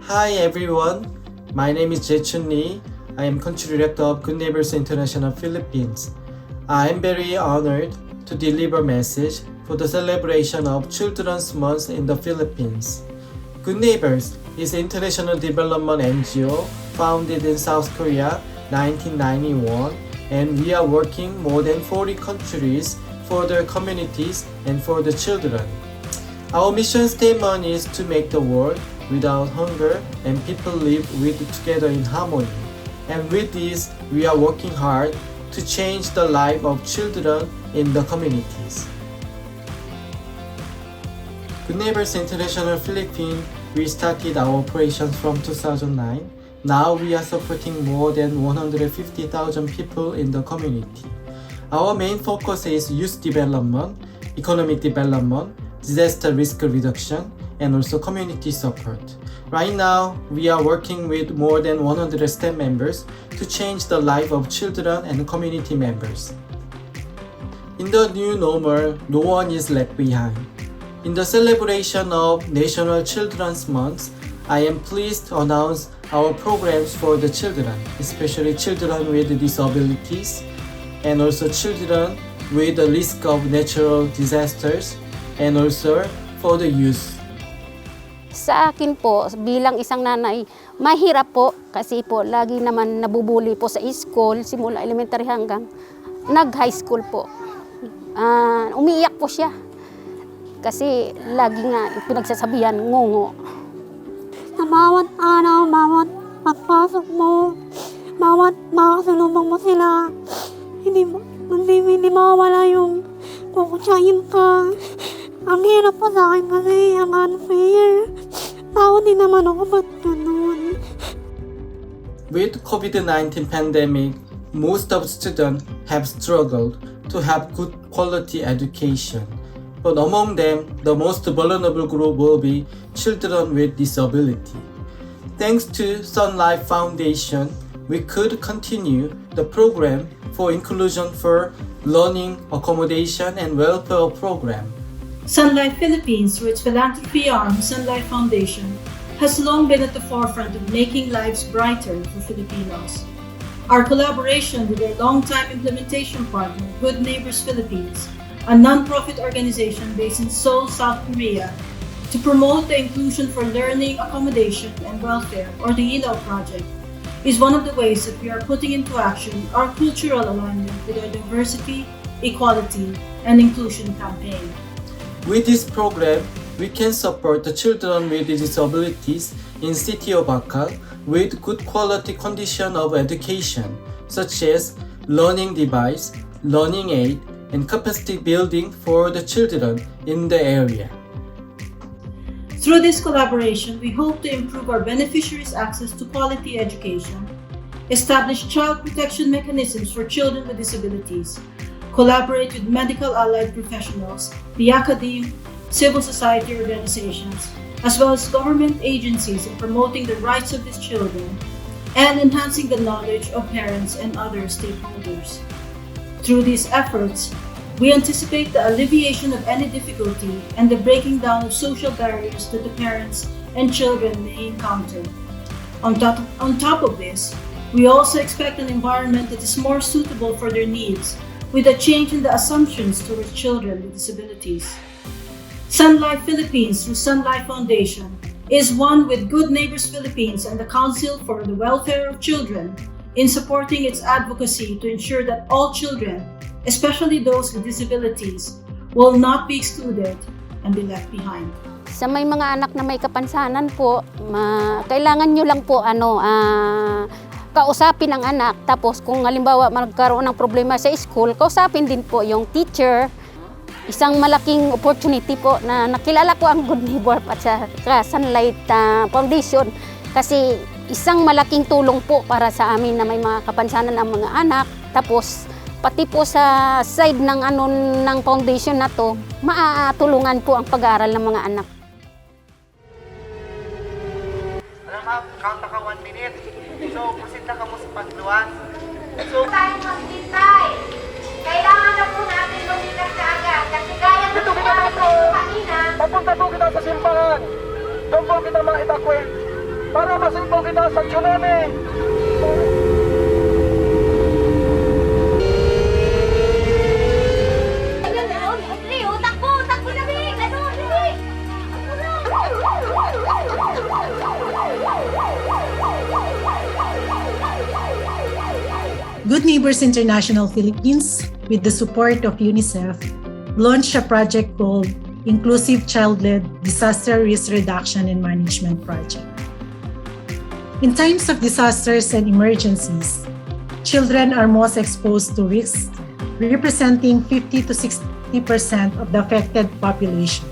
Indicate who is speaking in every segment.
Speaker 1: Hi everyone, my name is Jae-chun Lee. I am country director of Good Neighbors International Philippines. I am very honored to deliver message for the celebration of Children's Month in the Philippines. Good Neighbors is an international development NGO founded in South Korea 1991, and we are working more than 40 countries for their communities and for the children. Our mission statement is to make the world without hunger and people live together in harmony. And with this, we are working hard to change the life of children in the communities. Good Neighbors International Philippines, we started our operations from 2009. Now we are supporting more than 150,000 people in the community. Our main focus is youth development, economic development, disaster risk reduction, and also community support. Right now, we are working with more than 100 staff members to change the life of children and community members. In the new normal, no one is left behind. In the celebration of National Children's Month, I am pleased to announce our programs for the children, especially children with disabilities, and also children with the risk of natural disasters, and also for the youth.
Speaker 2: Sa akin po, bilang isang nanay, mahirap po kasi po lagi naman nabubuli po sa school, simula elementary hanggang nag-high school po. Umiiyak po siya kasi lagi nga pinagsasabihan, ngungo.
Speaker 3: Sa bawat araw, bawat pagpasok mo, bawat makasalubong mo sila, hindi mawala yung kukutsahin ka. Ang hirap po sa akin kasi ang unfair. Tao din naman ako, ba't ganun?
Speaker 1: With COVID-19 pandemic, most of students have struggled to have good quality education. But among them, the most vulnerable group will be children with disability. Thanks to Sun Life Foundation, we could continue the program for inclusion for learning, accommodation, and welfare program.
Speaker 4: Sun Life Philippines, through its philanthropy arm, Sun Life Foundation, has long been at the forefront of making lives brighter for Filipinos. Our collaboration with our longtime implementation partner, Good Neighbors Philippines, a non-profit organization based in Seoul, South Korea, to promote the inclusion for learning, accommodation, and welfare, or the ILAW project, is one of the ways that we are putting into action our cultural alignment with our diversity, equality, and inclusion campaign.
Speaker 1: With this program, we can support the children with disabilities in city of Akal with good quality condition of education, such as learning device, learning aid, and capacity building for the children in the area.
Speaker 4: Through this collaboration, we hope to improve our beneficiaries' access to quality education, establish child protection mechanisms for children with disabilities, collaborate with medical allied professionals, the academe, civil society organizations, as well as government agencies in promoting the rights of these children and enhancing the knowledge of parents and other stakeholders. Through these efforts, we anticipate the alleviation of any difficulty and the breaking down of social barriers that the parents and children may encounter. On top of this, we also expect an environment that is more suitable for their needs, with a change in the assumptions towards children with disabilities. Sun Life Philippines, through Sun Life Foundation, is one with Good Neighbors Philippines and the Council for the Welfare of Children in supporting its advocacy to ensure that all children, especially those with disabilities, will not be excluded and be left behind.
Speaker 2: Sa may mga anak na may kapansanan po, kailangan nyo lang po kausapin ang anak, tapos kung halimbawa magkaroon ng problema sa school, kausapin din po yung teacher. Isang malaking opportunity po na nakilala ko ang Good Neighbor at sa Sunlight Foundation kasi isang malaking tulong po para sa amin na may mga kapansanan ang mga anak. Tapos pati po sa side ng ng foundation na to, maatulungan po ang pag-aaral ng mga anak.
Speaker 5: Alam mo, count ka 1 minute. So, pasita ka mo sa pagluwas. So,
Speaker 6: tayong maghintay. Kailangan na po natin lumikas na agad. Kasi gaya ng sinabi ko kanina,
Speaker 5: papunta po kita sa simbahan. Doon po kita ma-evacuate. para masimbang kita sa tsunami.
Speaker 6: Takbo na, Big! Ano, Big?
Speaker 4: Good Neighbors International Philippines, with the support of UNICEF, launched a project called Inclusive Child-Led Disaster Risk Reduction and Management Project. In times of disasters and emergencies, children are most exposed to risks, representing 50 to 60% of the affected population.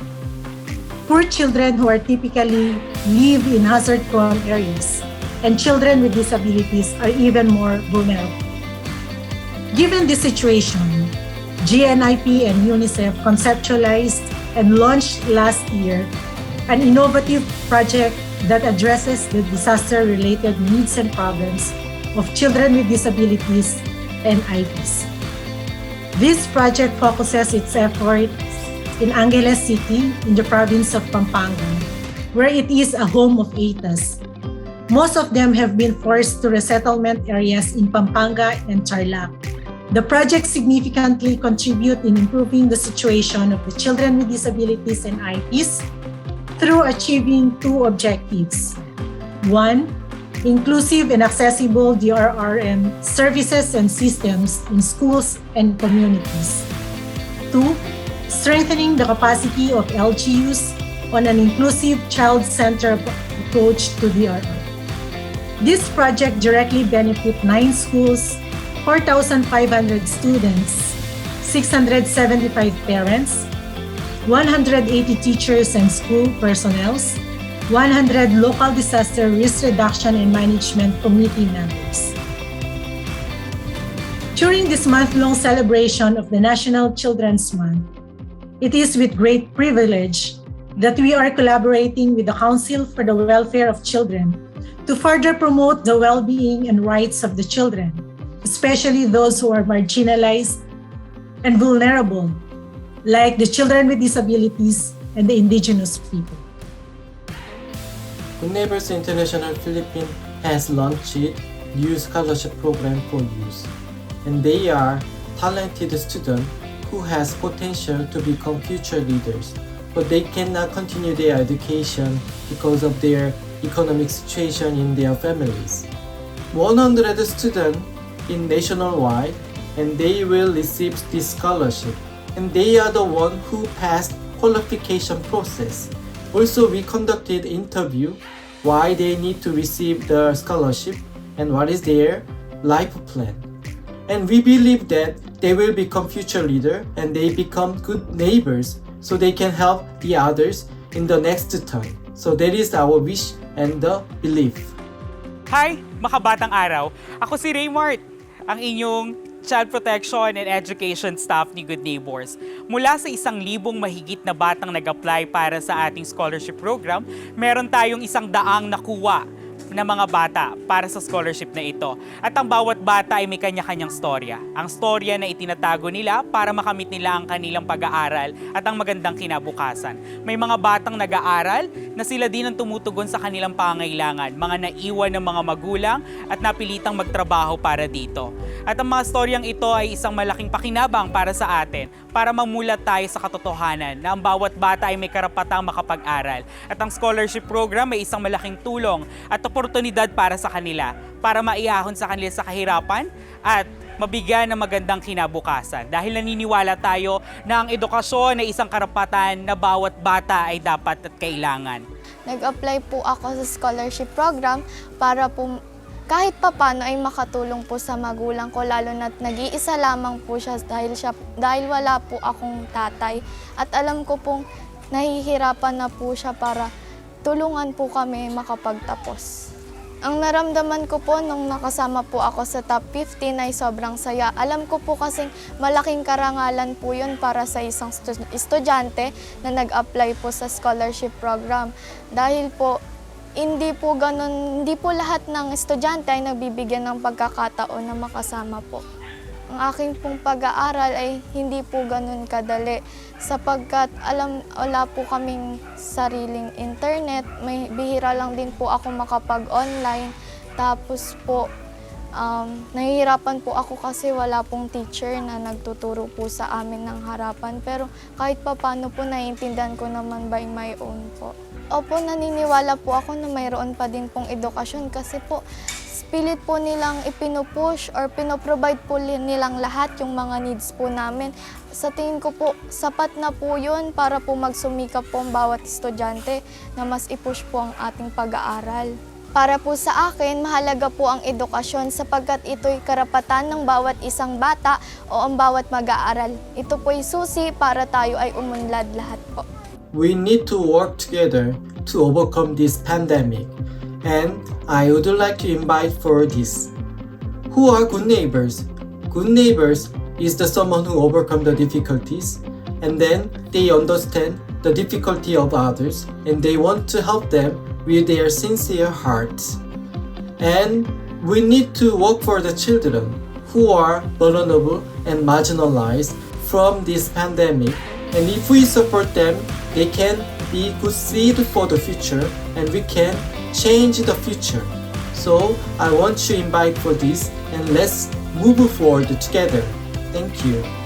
Speaker 4: Poor children who are typically live in hazard-prone areas, and children with disabilities are even more vulnerable. Given this situation, GNIP and UNICEF conceptualized and launched last year an innovative project that addresses the disaster-related needs and problems of children with disabilities and IPs. This project focuses its efforts in Angeles City in the province of Pampanga, where it is a home of ATAs. Most of them have been forced to resettlement areas in Pampanga and Tarlac. The project significantly contributes in improving the situation of the children with disabilities and IPs through achieving two objectives. One, inclusive and accessible DRRM services and systems in schools and communities. Two, strengthening the capacity of LGUs on an inclusive child-centered approach to DRR. This project directly benefits 9 schools, 4,500 students, 675 parents, 180 teachers and school personnel, 100 local disaster risk reduction and management committee members. During this month-long celebration of the National Children's Month, it is with great privilege that we are collaborating with the Council for the Welfare of Children to further promote the well-being and rights of the children, especially those who are marginalized and vulnerable, like the children with disabilities and the indigenous people.
Speaker 1: Good Neighbors International Philippines has launched new scholarship program for youth, and they are talented students who has potential to become future leaders, but they cannot continue their education because of their economic situation in their families. 100 students in nationwide, and they will receive this scholarship, and they are the one who passed qualification process. Also, we conducted interview why they need to receive the scholarship and what is their life plan. And we believe that they will become future leader and they become good neighbors so they can help the others in the next term. So that is our wish and the belief.
Speaker 7: Hi, makabatang araw. Ako si Raymart, ang inyong Child Protection and Education Staff ni Good Neighbors. Mula sa 1,000 mahigit na batang nag-apply para sa ating scholarship program, meron tayong 100 nakuha na mga bata para sa scholarship na ito. At ang bawat bata ay may kanya-kanyang storya. Ang storya na itinatago nila para makamit nila ang kanilang pag-aaral at ang magandang kinabukasan. May mga batang nag-aaral na sila din ang tumutugon sa kanilang pangangailangan, mga naiwan ng mga magulang at napilitang magtrabaho para dito. At ang mga storyang ito ay isang malaking pakinabang para sa atin, para mamulat tayo sa katotohanan na ang bawat bata ay may karapatang makapag-aral. At ang scholarship program ay isang malaking tulong at oportunidad para sa kanila, para maiahon sa kanila sa kahirapan at mabigyan ng magandang kinabukasan. Dahil naniniwala tayo na ang edukasyon ay isang karapatan na bawat bata ay dapat at kailangan.
Speaker 8: Nag-apply po ako sa scholarship program para po kahit papano ay makatulong po sa magulang ko, lalo na't nag-iisa lamang po siya dahil wala po akong tatay. At alam ko pong nahihirapan na po siya para tulungan po kami makapagtapos. Ang naramdaman ko po nung nakasama po ako sa top 15 ay sobrang saya. Alam ko po kasing malaking karangalan po yun para sa isang estudyante na nag-apply po sa scholarship program. Dahil po hindi po lahat ng estudyante ay nabibigyan ng pagkakataon na makasama po. ang aking pong pag-aaral ay hindi po ganun kadali sapagkat wala po kaming sariling internet, may bihira lang din po ako makapag-online. Tapos po, nahihirapan po ako kasi wala pong teacher na nagtuturo po sa amin ng harapan. Pero kahit paano po naiintindihan ko naman by my own po. Opo, naniniwala po ako na mayroon pa din pong edukasyon kasi po pilit po nilang ipinupush or pinoprovide po nilang lahat yung mga needs po namin. Sa tingin ko po, sapat na po yun para po magsumikap po ang bawat estudyante na mas ipush po ang ating pag-aaral. Para po sa akin, mahalaga po ang edukasyon sapagkat ito'y karapatan ng bawat isang bata o ang bawat mag-aaral. Ito po'y susi para tayo ay umunlad lahat po.
Speaker 1: We need to work together to overcome this pandemic. And I would like to invite for this. Who are good neighbors? Good neighbors is the someone who overcome the difficulties and then they understand the difficulty of others and they want to help them with their sincere hearts. And we need to work for the children who are vulnerable and marginalized from this pandemic. And if we support them, they can be good seed for the future and we can change the future. So I want to invite for this and let's move forward together. Thank you.